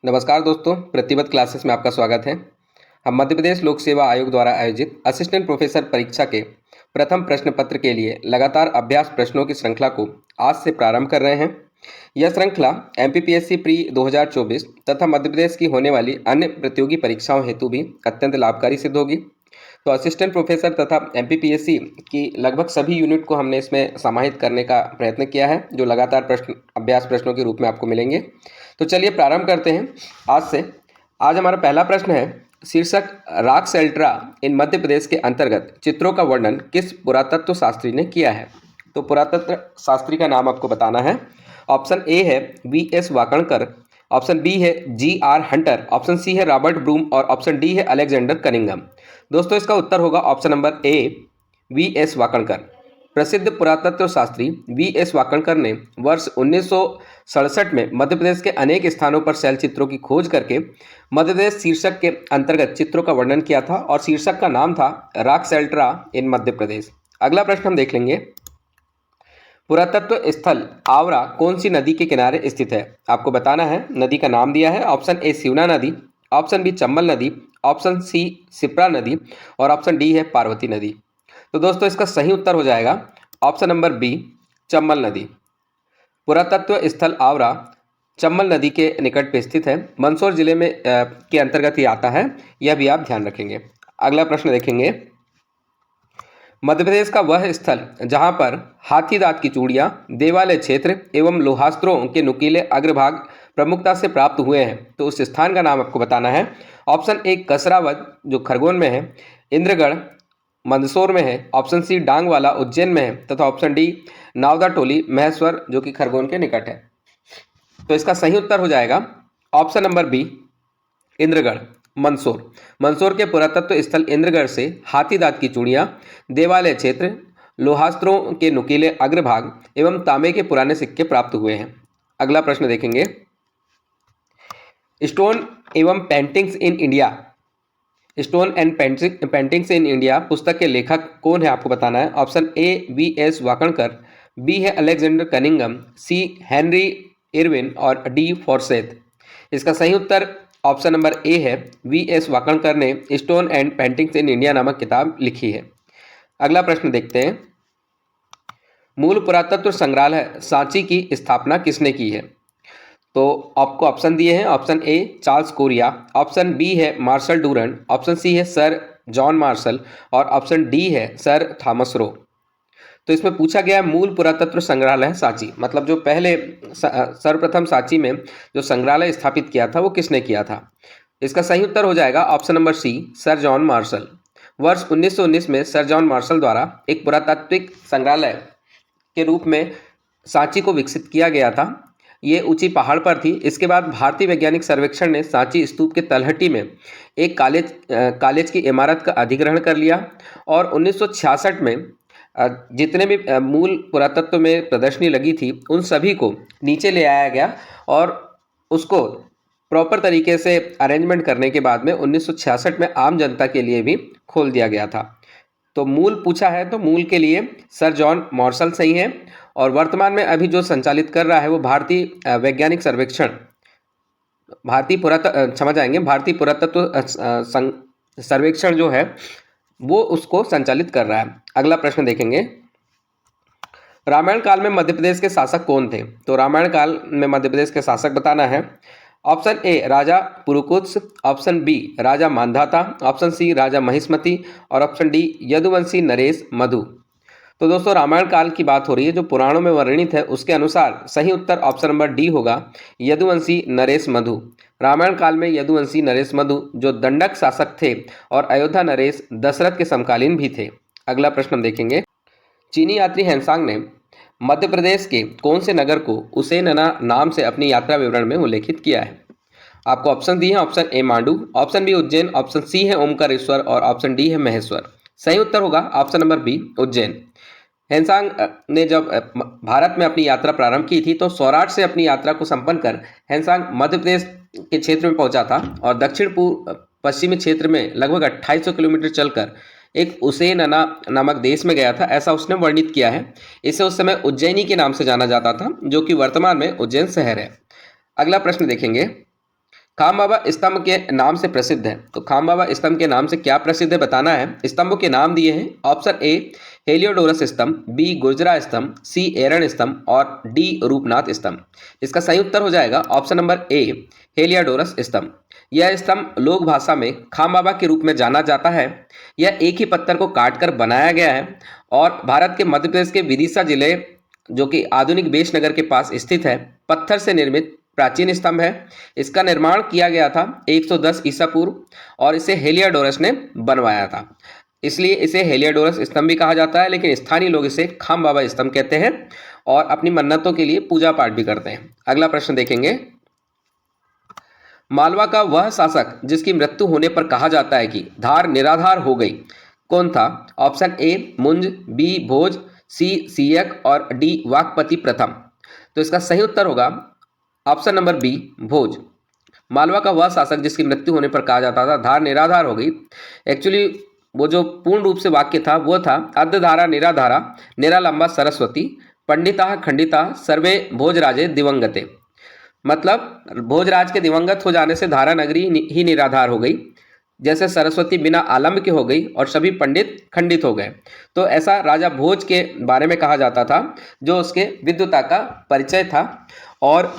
नमस्कार दोस्तों, प्रतिबद्ध क्लासेस में आपका स्वागत है। हम मध्य प्रदेश लोक सेवा आयोग द्वारा आयोजित असिस्टेंट प्रोफेसर परीक्षा के प्रथम प्रश्न पत्र के लिए लगातार अभ्यास प्रश्नों की श्रृंखला को आज से प्रारंभ कर रहे हैं। यह श्रृंखला एमपीपीएससी प्री 2024 तथा मध्य प्रदेश की होने वाली अन्य प्रतियोगी परीक्षाओं हेतु भी अत्यंत लाभकारी सिद्ध होगी। तो असिस्टेंट प्रोफेसर तथा एमपीपीएससी की लगभग सभी यूनिट को हमने इसमें समाहित करने का प्रयत्न किया है, जो लगातार अभ्यास प्रश्नों के रूप में आपको मिलेंगे। तो चलिए प्रारंभ करते हैं आज से। आज हमारा पहला प्रश्न है, शीर्षक रॉकसेल्ट्रा इन मध्य प्रदेश के अंतर्गत चित्रों का वर्णन किस पुरातत्व शास्त्री ने किया है। तो पुरातत्व शास्त्री का नाम आपको बताना है। ऑप्शन ए है वी.एस. वाकणकर, ऑप्शन बी है जी.आर. हंटर, ऑप्शन सी है रॉबर्ट ब्रूम और ऑप्शन डी है अलेक्जेंडर कनिंघम। दोस्तों इसका उत्तर होगा ऑप्शन नंबर ए, वी.एस. वाकणकर। प्रसिद्ध पुरातत्व शास्त्री वी.एस. वाकणकर ने वर्ष 1967 में मध्य प्रदेश के अनेक स्थानों पर शैल चित्रों की खोज करके मध्य प्रदेश शीर्षक के अंतर्गत चित्रों का वर्णन किया था और शीर्षक का नाम था रॉकसेल्ट्रा इन मध्य प्रदेश। अगला प्रश्न हम देख लेंगे, पुरातत्व स्थल आवरा कौन सी नदी के किनारे स्थित है। आपको बताना है। नदी का नाम दिया है, ऑप्शन ए शिवना नदी, ऑप्शन बी चंबल नदी, ऑप्शन सी शिप्रा नदी और ऑप्शन डी है पार्वती नदी। तो दोस्तों इसका सही उत्तर हो जाएगा ऑप्शन नंबर बी, चंबल नदी। पुरातत्व स्थल आवरा चंबल नदी के निकट पे स्थित है, मंदसौर जिले में के अंतर्गत ये आता है, यह भी आप ध्यान रखेंगे। अगला प्रश्न देखेंगे, मध्य प्रदेश का वह स्थल जहां पर हाथी दांत की चूड़ियां, देवालय क्षेत्र एवं लोहास्त्रों के नुकीले अग्रभाग प्रमुखता से प्राप्त हुए हैं, तो उस स्थान का नाम आपको बताना है। ऑप्शन ए कसरावद जो खरगोन में है, इंद्रगढ़ मंदसौर में है, ऑप्शन सी डांगवाला उज्जैन में है तथा ऑप्शन डी नावदा टोली महेश्वर जो कि खरगोन के निकट है। तो इसका सही उत्तर हो जाएगा option number B, Indragarh Mandsaur. Mandsaur के पुरातत्व स्थल इंद्रगढ़ से हाथी दांत की चूड़ियां, देवालय क्षेत्र, लोहास्त्रों के नुकीले अग्रभाग एवं तांबे के पुराने सिक्के प्राप्त हुए हैं। अगला प्रश्न देखेंगे, स्टोन एवं paintings in India, stone and paintings in India पुस्तक के लेखक कौन है आपको बताना है। Option A V S. Wakankar, B है Alexander Cunningham, C Henry Irwin और डी फॉर्सेथ। इसका सही उत्तर ऑप्शन नंबर ए है, वी.एस. वाकणकर ने stone and paintings in India नामक किताब लिखी है। अगला प्रश्न देखते हैं, मूल पुरातत्व संग्रहालय सांची की स्थापना किसने की है। तो आपको ऑप्शन दिए हैं, option A Charles Correa, option B है मार्शल डूरन, ऑप्शन सी है सर जॉन मार्शल और ऑप्शन डी है सर थॉमस रो। तो इसमें पूछा गया मूल पुरातत्व संग्रहालय सांची, मतलब जो पहले सर्वप्रथम सांची में जो संग्रहालय स्थापित किया था वो किसने किया था। इसका सही उत्तर हो जाएगा option number C, sir John Marshall. वर्ष 1919 में सर जॉन मार्शल द्वारा एक पुरातात्विक संग्रहालय के रूप में सांची को विकसित किया गया था। ये ऊंची पहाड़ पर थी। इसके बाद भारतीय वैज्ञानिक सर्वेक्षण ने सांची स्तूप के तलहटी में एक कॉलेज की इमारत का अधिग्रहण कर लिया और 1966 में जितने भी मूल पुरातत्व में प्रदर्शनी लगी थी उन सभी को नीचे ले आया गया और उसको प्रॉपर तरीके से अरेंजमेंट करने के बाद में 1966 में आम जनता के लिए भी खोल दिया गया था। तो मूल पूछा है तो मूल के लिए सर जॉन मार्शल सही है और वर्तमान में अभी जो संचालित कर रहा है वो भारतीय वैज्ञानिक सर्वेक्षण, भारतीय पुरातत्व सर्वेक्षण जो है वो उसको संचालित कर रहा है। अगला प्रश्न देखेंगे, रामायण काल में मध्य प्रदेश के शासक कौन थे। तो रामायण काल में मध्य प्रदेश के शासक बताना है। ऑप्शन ए राजा पुरुकुत्स, ऑप्शन बी राजा मांधाता, ऑप्शन सी राजा महिष्मति और ऑप्शन डी यदुवंशी नरेश मधु। तो दोस्तों रामायण काल की बात हो रही है, जो पुराणों में वर्णित है उसके अनुसार सही उत्तर ऑप्शन नंबर डी होगा, यदुवंशी नरेश मधु। रामायण काल में यदुवंशी नरेश मधु जो दंडक शासक थे और अयोध्या नरेश दशरथ के समकालीन भी थे। अगला प्रश्न हम देखेंगे, चीनी यात्री हेनसांग ने मध्य प्रदेश के कौन से नगर को उसेनना नाम से अपनी यात्रा विवरण में उल्लेखित किया है। आपको ऑप्शन दिए हैं, option A Mandu, option B Ujjain, option C है ओमकारेश्वर और ऑप्शन डी है महेश्वर। सही उत्तर होगा option number B, Ujjain. Hiuen Tsang ने जब भारत में अपनी यात्रा प्रारंभ की थी तो सौराठ से अपनी यात्रा को संपन्न कर हेनसांग मध्य प्रदेश के क्षेत्र में पहुंचा था और दक्षिण पूर्व पश्चिमी क्षेत्र में लगभग 2800 किलोमीटर चलकर एक उसेनना नामक देश में गया था, ऐसा उसने वर्णित किया है। इसे उस समय उज्जैनी के नाम से जाना जाता था, जो कि वर्तमान में उज्जैन शहर है। अगला प्रश्न देखेंगे, खाम बाबा स्तंभ के नाम से प्रसिद्ध है, तो खाम बाबा स्तंभ के नाम से क्या प्रसिद्ध है बताना है। स्तंभों के नाम दिए हैं, ऑप्शन ए हेलियोडोरस स्तंभ, बी गुर्जरा स्तंभ, सी एरन स्तंभ और डी रूपनाथ स्तंभ। इसका सही उत्तर हो जाएगा ऑप्शन नंबर ए हेलियोडोरस स्तंभ। यह स्तंभ लोक भाषा में खाम बाबा के रूप में जाना जाता है। यह एक ही पत्थर को काटकर बनाया गया है और भारत के मध्य प्रदेश के विदिशा जिले जो कि आधुनिक बेशनगर के पास स्थित है, पत्थर से निर्मित प्राचीन स्तंभ है। इसका निर्माण किया गया था 110 ईसा पूर्व और इसे हेलियोडोरस ने बनवाया था, इसलिए इसे हेलियोडोरस स्तंभ भी कहा जाता है, लेकिन स्थानीय लोग इसे खाम बाबा स्तंभ कहते हैं और अपनी मन्नतों के लिए पूजा पाठ भी करते हैं। अगला प्रश्न देखेंगे, मालवा का वह शासक जिसकी मृत्यु होने पर कहा जाता है कि धार निराधार हो गई, कौन था? ऑप्शन ए मुंज, बी भोज, सी सीयक और डी वाकपति प्रथम। तो इसका सही उत्तर होगा ऑप्शन नंबर बी भोज। मालवा का वह शासक जिसकी मृत्यु होने पर कहा जाता था धार निराधार हो गई, एक्चुअली वो जो पूर्ण रूप से वाक्य था वो था अर्धधारा निराधारा निरालंबा सरस्वती पंडिता खंडिता सर्वे भोजराजे दिवंगते। मतलब भोजराज के दिवंगत हो जाने से धारा नगरी ही निराधार हो गई, जैसे सरस्वती बिना आलम्ब के हो गई और सभी पंडित खंडित हो गए। तो ऐसा राजा भोज के बारे में कहा जाता था, जो उसके विद्वता का परिचय था। और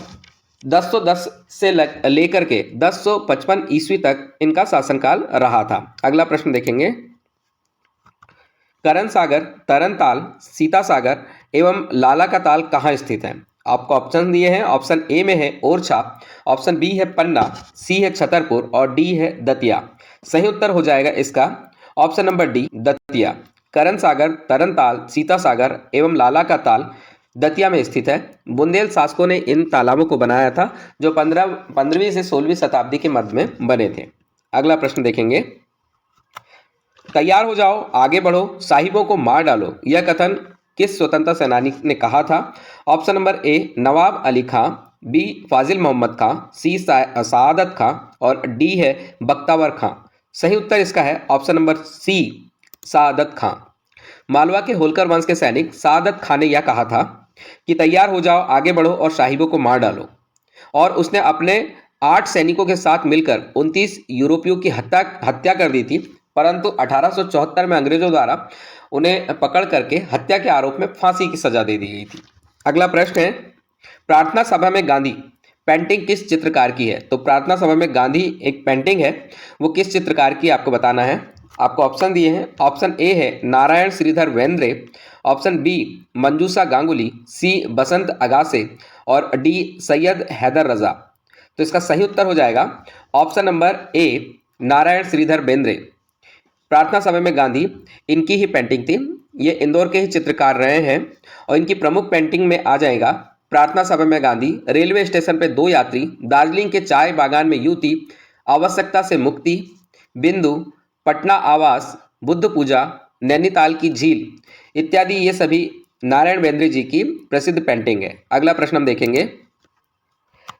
1010 से लेकर के 1055 ईस्वी तक इनका शासनकाल रहा था। अगला प्रश्न देखेंगे, करण सागर, तरन ताल, सीता सागर एवं लाला का ताल कहाँ स्थित है? आपको ऑप्शन दिए हैं, ऑप्शन ए में है ओरछा, ऑप्शन बी है पन्ना, सी है छतरपुर और डी है दतिया। सही उत्तर हो जाएगा इसका ऑप्शन नंबर डी दतिया। करण सागर, तरन ताल, सीता सागर एवं लाला का ताल दतिया में स्थित है। बुंदेल शासकों ने इन तालाबों को बनाया था, जो 15वीं से 16वीं शताब्दी के मध्य में बने थे। अगला प्रश्न देखेंगे, तैयार हो जाओ आगे बढ़ो साहिबों को मार डालो, यह कथन किस स्वतंत्रता सेनानी ने कहा था? Option number A Nawab Ali Khan, B Fazil Mohammad Khan, C Saadat Khan और डी है बख्तावर खां। सही उत्तर इसका है option number C Saadat Khan. Malwa के होलकर वंश के सैनिक सआदत खां ने यह कहा था कि तैयार हो जाओ आगे बढ़ो और साहिबों को मार डालो, और उसने अपने 8 सैनिकों के साथ मिलकर 29 यूरोपियों की हत्या कर दी थी, परंतु 1874 में अंग्रेजों द्वारा उन्हें पकड़ करके हत्या के आरोप में फांसी की सजा दे दी गई थी। अगला प्रश्न है, प्रार्थना सभा में गांधी पेंटिंग किस चित्रकार की है? तो प्रार्थना सभा में गांधी एक पेंटिंग है, वो किस चित्रकार की आपको बताना है। आपको ऑप्शन दिए हैं, ऑप्शन ए है नारायण श्रीधर वेंद्रे, ऑप्शन बी मंजूषा गांगुली, सी बसंत अगासे और डी सैयद हैदर रजा। तो इसका सही उत्तर हो जाएगा option number A Narayan Shridhar Bendre. प्रार्थना सभा में गांधी इनकी ही पेंटिंग थी, ये इंदौर के ही चित्रकार रहे हैं और इनकी प्रमुख पेंटिंग में आ जाएगा प्रार्थना सभा में गांधी, रेलवे स्टेशन पर 2 यात्री, दार्जिलिंग के चाय बागान में युवती, आवश्यकता से मुक्ति, बिंदु, पटना आवास, बुद्ध पूजा, नैनीताल की झील इत्यादि, ये सभी नारायण बेंद्रे जी की प्रसिद्ध पेंटिंग है। अगला प्रश्न हम देखेंगे,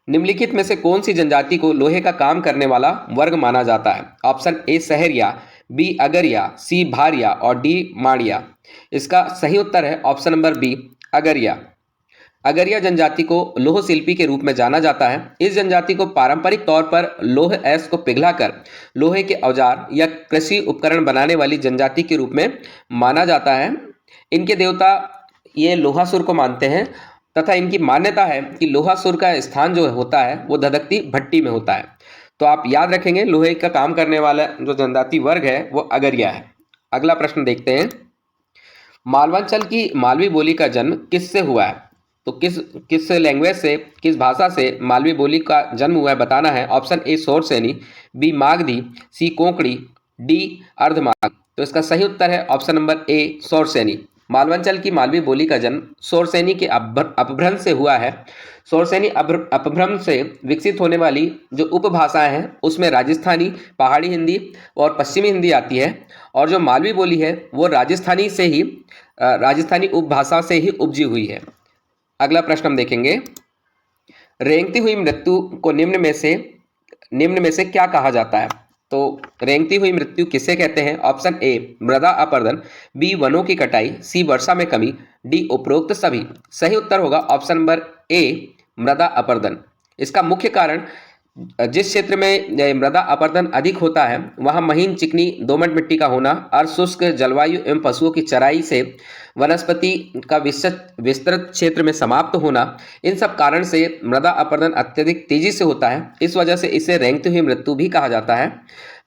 निम्नलिखित में से कौन सी जनजाति को लोहे का काम करने वाला वर्ग माना जाता है? Option A Sahariya, B Agariya, C Bharia और डी माड़िया। इसका सही उत्तर है option number B Agariya. Agariya जनजाति को लोह शिल्पी के रूप में जाना जाता है। इस जनजाति को पारंपरिक तौर पर लोह ऐश को पिघलाकर लोहे के औजार या कृषि उपकरण बनाने वाली जनजाति के रूप में माना जाता है। इनके देवता ये लोहासुर को मानते हैं तथा इनकी मान्यता है कि लोहासुर का स्थान जो होता है वो धधकती भट्टी में होता है। तो आप याद रखेंगे लोहे का काम करने वाला जो जनजाति वर्ग है वो अगरिया है। अगला प्रश्न देखते हैं, मालवांचल की मालवी बोली का जन्म किससे हुआ है? तो किस लैंग्वेज से, किस भाषा से मालवी बोली का जन्म हुआ है बताना है। Option A Sauraseni, B Magadhi, C Konkani, D अर्धमाग। तो इसका सही उत्तर है option number A Sauraseni. Malwanchal की मालवी बोली का जन्म सोरसेनी के अपभ्रंश से हुआ है। सोरसेनी अपभ्रंश से विकसित होने वाली जो उपभाषाएं हैं उसमें राजस्थानी, पहाड़ी हिंदी और पश्चिमी हिंदी आती है, और जो मालवी बोली है वो राजस्थानी उपभाषा से ही उपजी हुई है। अगला प्रश्न हम देखेंगे, रेंगती हुई मृत्यु को निम्न में से क्या कहा जाता है? तो रेंगती हुई मृत्यु किसे कहते हैं? ऑप्शन ए मृदा अपरदन, बी वनों की कटाई, सी वर्षा में कमी, डी उपरोक्त सभी। सही उत्तर होगा ऑप्शन नंबर ए मृदा अपरदन। इसका मुख्य कारण जिस क्षेत्र में मृदा अपरदन अधिक होता है वहां महीन चिकनी दोमट मिट्टी का होना और शुष्क जलवायु एवं पशुओं की चराई से वनस्पति का विस्तृत क्षेत्र में समाप्त होना, इन सब कारण से मृदा अपरदन अत्यधिक तेजी से होता है। इस वजह से इसे रेंगती हुई मृत्यु भी कहा जाता है।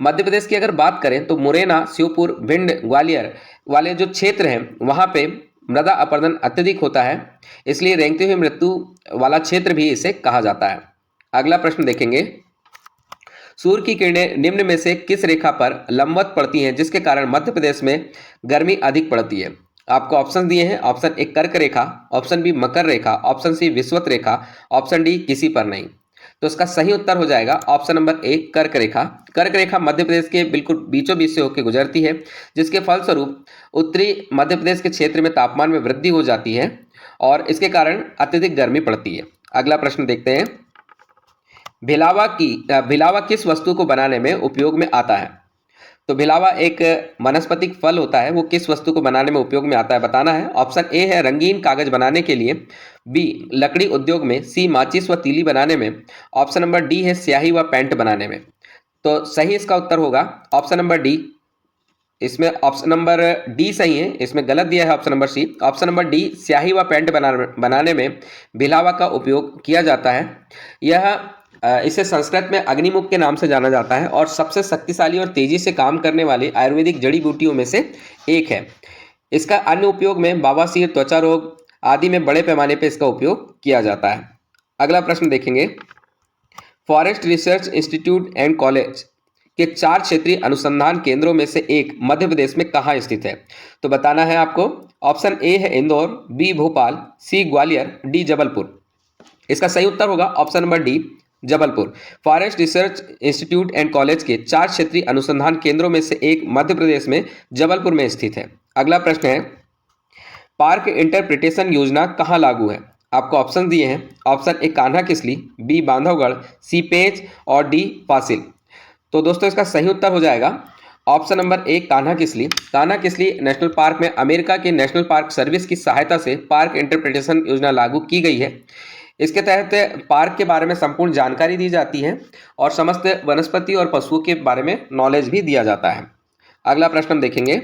मध्य प्रदेश की अगर बात करें तो मुरैना, श्योपुर, भिंड, ग्वालियर वाले जो क्षेत्र हैं वहां पे मृदा अपरदन अत्यधिक होता है, इसलिए रेंगती हुई मृत्यु वाला क्षेत्र भी इसे कहा जाता है। अगला प्रश्न देखेंगे, सूर्य की किरणें निम्न में से किस रेखा पर लंबवत पड़ती हैं जिसके कारण मध्य प्रदेश में गर्मी अधिक पड़ती है? आपको ऑप्शन दिए हैं। ऑप्शन ए कर्क रेखा, ऑप्शन बी मकर रेखा, ऑप्शन सी विषुवत रेखा, ऑप्शन डी किसी पर नहीं। तो इसका सही उत्तर हो जाएगा ऑप्शन नंबर ए कर्क रेखा। कर्क रेखा मध्य प्रदेश के बिल्कुल बीचों बीच से होकर गुजरती है, जिसके फलस्वरूप उत्तरी मध्य प्रदेश के क्षेत्र में तापमान में वृद्धि हो जाती है और इसके कारण अत्यधिक गर्मी पड़ती है। अगला प्रश्न देखते हैं, भिलावा किस वस्तु को बनाने में उपयोग में आता है? तो भिलावा एक वनस्पतिक फल होता है, वो किस वस्तु को बनाने में उपयोग में आता है बताना है। ऑप्शन ए है रंगीन कागज बनाने के लिए, बी लकड़ी उद्योग में, सी माचिस व तीली बनाने में, ऑप्शन नंबर डी है स्याही व पेंट बनाने में। तो सही इसका उत्तर होगा ऑप्शन नंबर डी। इसमें ऑप्शन नंबर डी सही है, इसमें गलत दिया है option number C. Option number D स्याही व पेंट बनाने में भिलावा का उपयोग किया जाता है। यह इसे संस्कृत में अग्निमुख के नाम से जाना जाता है और सबसे शक्तिशाली और तेजी से काम करने वाली आयुर्वेदिक जड़ी बूटियों में से एक है। इसका अन्य उपयोग में बवासीर, त्वचा रोग आदि में बड़े पैमाने पर इसका उपयोग किया जाता है। अगला प्रश्न देखेंगे, forest research institute and college के 4 क्षेत्रीय अनुसंधान केंद्रों में से एक मध्य प्रदेश में कहाँ स्थित है? तो बताना है आपको। ऑप्शन ए है इंदौर, बी भोपाल, सी ग्वालियर, डी जबलपुर। इसका सही उत्तर होगा option number D Jabalpur. Forest research institute and college के 4 क्षेत्रीय अनुसंधान केंद्रों में से एक मध्य प्रदेश में जबलपुर में स्थित है। अगला प्रश्न है, पार्क इंटरप्रिटेशन योजना कहाँ लागू है? आपको ऑप्शन दिए हैं। Option A Kanha Kisli, B Bandhavgarh, C Pench और डी फासिल। तो दोस्तों इसका सही उत्तर हो जाएगा ऑप्शन नंबर ए कान्हा किसली। कान्हा किसली नेशनल पार्क में अमेरिका के नेशनल पार्क सर्विस की सहायता से पार्क इंटरप्रिटेशन योजना लागू की गई है। इसके तहत पार्क के बारे में संपूर्ण जानकारी दी जाती है और समस्त वनस्पति और पशुओं के बारे में नॉलेज भी दिया जाता है। अगला प्रश्न हम देखेंगे,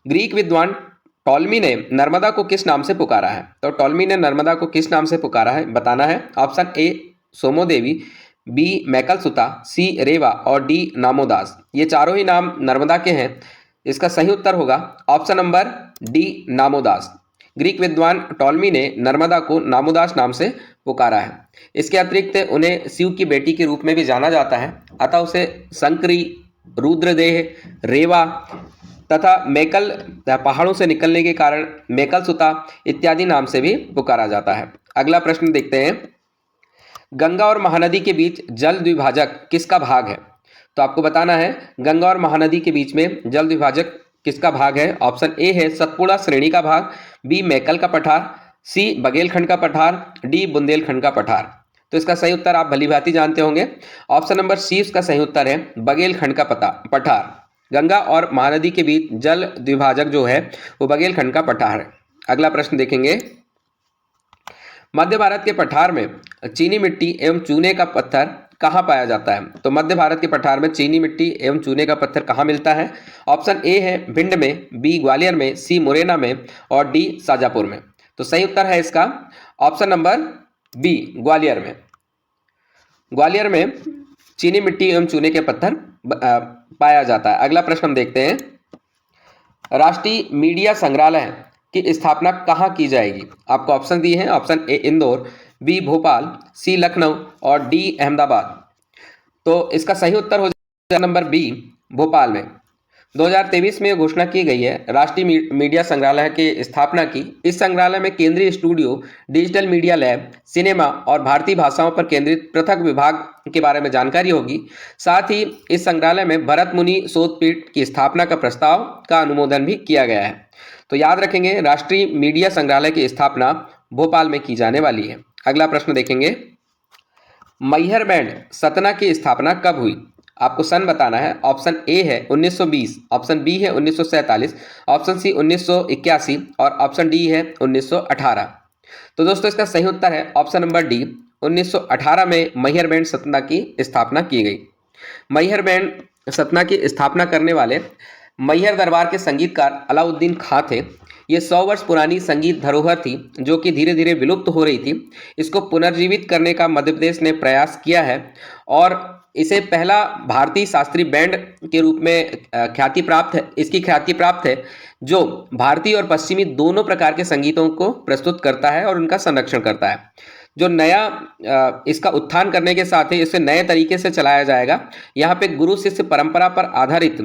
ग्रीक विद्वान टॉलमी ने नर्मदा को किस नाम से पुकारा है? तो टॉलमी ने नर्मदा को किस नाम से पुकारा है बताना है। ऑप्शन ए सोमोदेवी, बी मैकलसुता, सी रेवा और डी नामोदास। ये चारों ही नाम नर्मदा के हैं। इसका सही उत्तर होगा ऑप्शन नंबर डी नामोदास। ग्रीक विद्वान टॉलमी ने नर्मदा को नामोदास नाम से पुकारा है। इसके अतिरिक्त उन्हें शिव की बेटी के रूप में भी जाना जाता है, अतः उसे शंकरी, रुद्रदेह, रेवा तथा मेकल पहाड़ों से निकलने के कारण मेकलसुता इत्यादि नाम से भी पुकारा जाता है। अगला प्रश्न देखते हैं, गंगा और महानदी के बीच जल द्विभाजक किसका भाग है? तो आपको बताना है गंगा और महानदी के बीच में जल द्विभाजक किसका भाग है। ऑप्शन ए है सतपुड़ा श्रेणी का भाग, बी मैकल का पठार, सी बघेलखंड का पठार, डी बुंदेलखंड का पठार। तो इसका सही उत्तर आप भलीभांति जानते होंगे। ऑप्शन नंबर सी इसका सही उत्तर है बघेलखंड का पठार। गंगा और महानदी के बीच जल द्विभाजक जो है वो बघेलखंड का पठार है। अगला प्रश्न देखेंगे, मध्य भारत के पठार में चीनी मिट्टी एवं चूने का पत्थर कहाँ पाया जाता है? तो मध्य भारत के पठार में चीनी मिट्टी एवं चूने का पत्थर कहाँ मिलता है? ऑप्शन ए है भिंड में, बी ग्वालियर में, सी मुरैना में और डी शाजापुर में। तो सही उत्तर है इसका ऑप्शन नंबर बी ग्वालियर में। ग्वालियर में चीनी मिट्टी एवं चूने के पत्थर पाया जाता है। अगला प्रश्न हम देखते हैं, राष्ट्रीय मीडिया संग्रहालय की स्थापना कहाँ की जाएगी? आपको ऑप्शन दिए हैं। Option A Indore, B Bhopal, C Lucknow और डी अहमदाबाद। तो इसका सही उत्तर हो जाएगा नंबर बी भोपाल में। 2023 में घोषणा की गई है राष्ट्रीय मीडिया संग्रहालय की स्थापना की। इस संग्रहालय में केंद्रीय studio, digital media lab, cinema और भारतीय भाषाओं पर केंद्रित पृथक विभाग के बारे में जानकारी होगी। साथ ही इस संग्रहालय में भरत मुनि शोधपीठ की स्थापना का प्रस्ताव का अनुमोदन भी किया गया है। तो याद रखेंगे राष्ट्रीय मीडिया संग्रहालय की स्थापना भोपाल में की जाने वाली है। अगला प्रश्न देखेंगे, मैहर बैंड सतना की स्थापना कब हुई? आपको सन बताना है। ऑप्शन ए है 1920, ऑप्शन बी है 1947, ऑप्शन सी 1981 और ऑप्शन डी है 1918। तो दोस्तों इसका सही उत्तर है ऑप्शन नंबर डी 1918 में मैहर बैंड सतना की स्थापना की गई। मैहर बैंड सतना की स्थापना करने वाले मैहर दरबार के संगीतकार अलाउद्दीन खां थे। ये 100 वर्ष पुरानी संगीत धरोहर थी जो कि धीरे धीरे विलुप्त हो रही थी। इसको पुनर्जीवित करने का मध्य प्रदेश ने प्रयास किया है और इसे पहला भारतीय शास्त्रीय बैंड के रूप में ख्याति प्राप्त है। इसकी ख्याति प्राप्त है जो भारतीय और पश्चिमी दोनों प्रकार के संगीतों को प्रस्तुत करता है और उनका संरक्षण करता है। जो नया इसका उत्थान करने के साथ ही इसे नए तरीके से चलाया जाएगा। यहाँ पे गुरु शिष्य परंपरा पर आधारित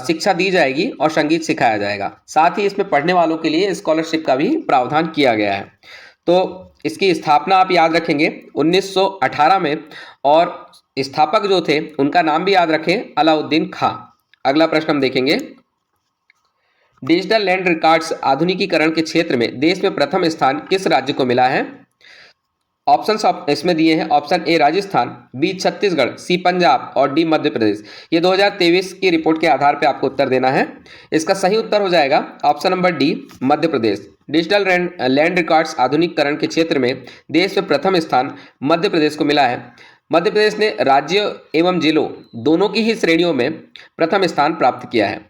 शिक्षा दी जाएगी और संगीत सिखाया जाएगा। साथ ही इसमें पढ़ने वालों के लिए स्कॉलरशिप का भी प्रावधान किया गया है। तो इसकी स्थापना आप याद रखेंगे 1918 में और स्थापक जो थे उनका नाम भी याद रखें, अलाउद्दीन खां। अगला प्रश्न हम देखेंगे, डिजिटल लैंड रिकॉर्ड्स आधुनिकीकरण के क्षेत्र में देश में प्रथम स्थान किस राज्य को मिला है? ऑप्शन इसमें दिए हैं, option A Rajasthan, B Chhattisgarh, C Punjab और डी मध्य प्रदेश। ये 2023 की रिपोर्ट के आधार पर आपको उत्तर देना है। इसका सही उत्तर हो जाएगा option number D, Madhya Pradesh. Digital land records आधुनिकीकरण के क्षेत्र में देश में प्रथम स्थान मध्य प्रदेश को मिला है। मध्य प्रदेश ने राज्य एवं जिलों दोनों की ही श्रेणियों में प्रथम स्थान प्राप्त किया है।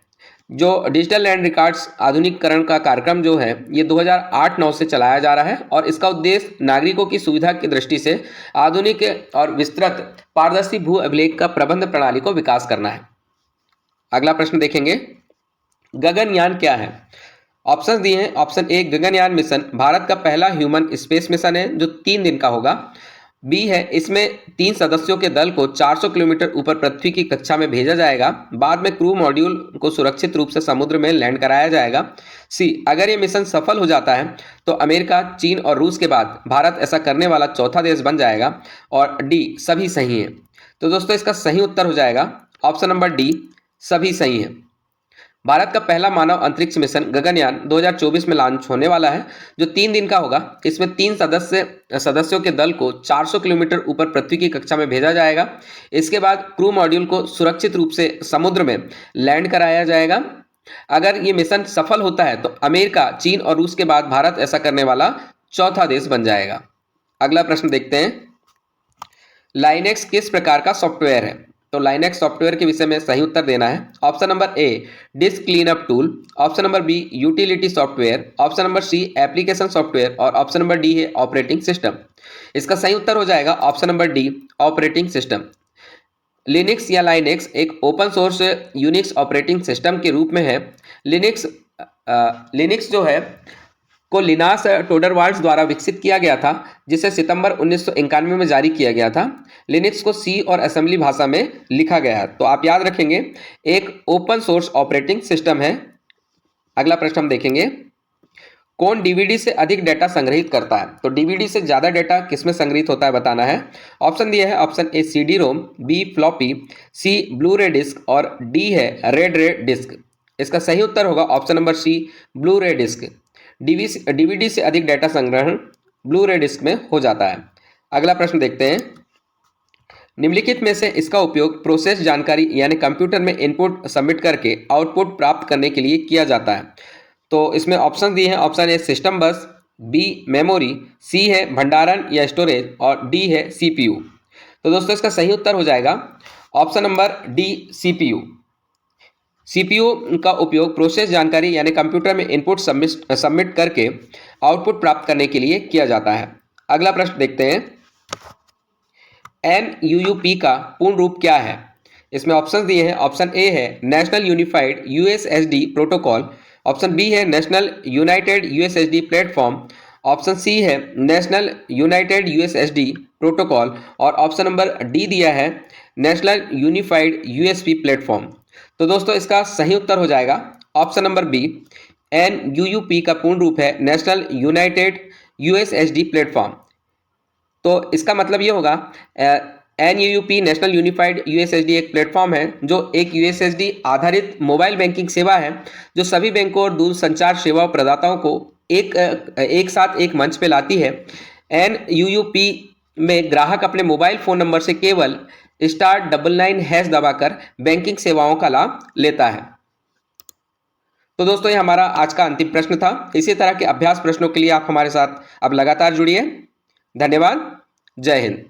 जो डिजिटल लैंड रिकॉर्ड्स आधुनिकीकरण का कार्यक्रम जो है ये 2008-9 से चलाया जा रहा है और इसका उद्देश्य नागरिकों की सुविधा की दृष्टि से आधुनिक और विस्तृत पारदर्शी भू अभिलेख का प्रबंध प्रणाली को विकास करना है। अगला प्रश्न देखेंगे, गगनयान क्या है? ऑप्शन दिए हैं, ऑप्शन ए गगनयान मिशन भारत का पहला ह्यूमन स्पेस मिशन है जो 3 दिन का होगा। बी है, इसमें 3 सदस्यों के दल को 400 किलोमीटर ऊपर पृथ्वी की कक्षा में भेजा जाएगा। बाद में क्रू मॉड्यूल को सुरक्षित रूप से समुद्र में लैंड कराया जाएगा। सी, अगर ये मिशन सफल हो जाता है तो अमेरिका, चीन और रूस के बाद भारत ऐसा करने वाला चौथा देश बन जाएगा। और डी, सभी सही है। तो दोस्तों इसका सही उत्तर हो जाएगा ऑप्शन नंबर डी, सभी सही है। भारत का पहला मानव अंतरिक्ष मिशन गगनयान 2024 में लॉन्च होने वाला है जो 3 दिन का होगा। इसमें 3 सदस्यों के दल को 400 किलोमीटर ऊपर पृथ्वी की कक्षा में भेजा जाएगा। इसके बाद क्रू मॉड्यूल को सुरक्षित रूप से समुद्र में लैंड कराया जाएगा। अगर ये मिशन सफल होता है तो अमेरिका, चीन और रूस के बाद भारत ऐसा करने वाला चौथा देश बन जाएगा। अगला प्रश्न देखते हैं, लाइनेक्स किस प्रकार का सॉफ्टवेयर है? तो लाइनेक्स सॉफ्टवेयर के विषय में सही उत्तर देना है। Option number A disk cleanup tool, option number B utility software, option number C application software और ऑप्शन नंबर डी है ऑपरेटिंग सिस्टम। इसका सही उत्तर हो जाएगा option number D, operating system. Linux या लाइनेक्स एक open source Unix operating system के रूप में है। लिनक्स जो है को लिनास टोडरवाल्ड्स द्वारा विकसित किया गया था जिसे सितंबर 1991 में जारी किया गया था। लिनक्स को सी और असेंबली भाषा में लिखा गया है। तो आप याद रखेंगे एक ओपन सोर्स ऑपरेटिंग सिस्टम है। अगला प्रश्न हम देखेंगे, कौन डीवीडी से अधिक डेटा संग्रहित करता है? तो डीवीडी से ज़्यादा डेटा किसमें संग्रहित होता है बताना है। ऑप्शन दिया है, option A CD ROM, B floppy, C blu ray disc और डी है रेड रे डिस्क। इसका सही उत्तर होगा option number C, blu ray disc. DVD से अधिक डेटा संग्रहण ब्लू रे डिस्क में हो जाता है। अगला प्रश्न देखते हैं, निम्नलिखित में से इसका उपयोग प्रोसेस जानकारी यानी कंप्यूटर में इनपुट सबमिट करके आउटपुट प्राप्त करने के लिए किया जाता है। तो इसमें ऑप्शन दिए हैं, ऑप्शन ए सिस्टम बस, बी मेमोरी, सी है भंडारण या स्टोरेज और डी है सीपीयू। तो दोस्तों इसका सही उत्तर हो जाएगा option number D, CPU. CPU का उपयोग प्रोसेस जानकारी यानी कंप्यूटर में इनपुट सबमिट करके आउटपुट प्राप्त करने के लिए किया जाता है। अगला प्रश्न देखते हैं, NUUP का पूर्ण रूप क्या है? इसमें ऑप्शन दिए हैं, ऑप्शन ए है national unified USSD protocol, option B है national united USSD platform, option C है नेशनल यूनाइटेड यूएसएसडी प्रोटोकॉल और ऑप्शन नंबर डी दिया है नेशनल यूनिफाइड यूएसपी प्लेटफॉर्म। तो दोस्तों इसका सही उत्तर हो जाएगा ऑप्शन नंबर बी, NUUP का पूर्ण रूप है नेशनल यूनाइटेड यूएसएसडी प्लेटफॉर्म। तो इसका मतलब ये होगा NUUP नेशनल यूनिफाइड यूएसएसडी एक प्लेटफॉर्म है जो एक यूएसएसडी आधारित मोबाइल बैंकिंग सेवा है जो सभी बैंकों और दूरसंचार सेवा प्रदाताओं को एक साथ एक मंच पे लाती है। NUUP में ग्राहक अपने मोबाइल फ़ोन नंबर से केवल *99# दबाकर बैंकिंग सेवाओं का लाभ लेता है। तो दोस्तों ये हमारा आज का अंतिम प्रश्न था। इसी तरह के अभ्यास प्रश्नों के लिए आप हमारे साथ अब लगातार जुड़िए। धन्यवाद। जय हिंद।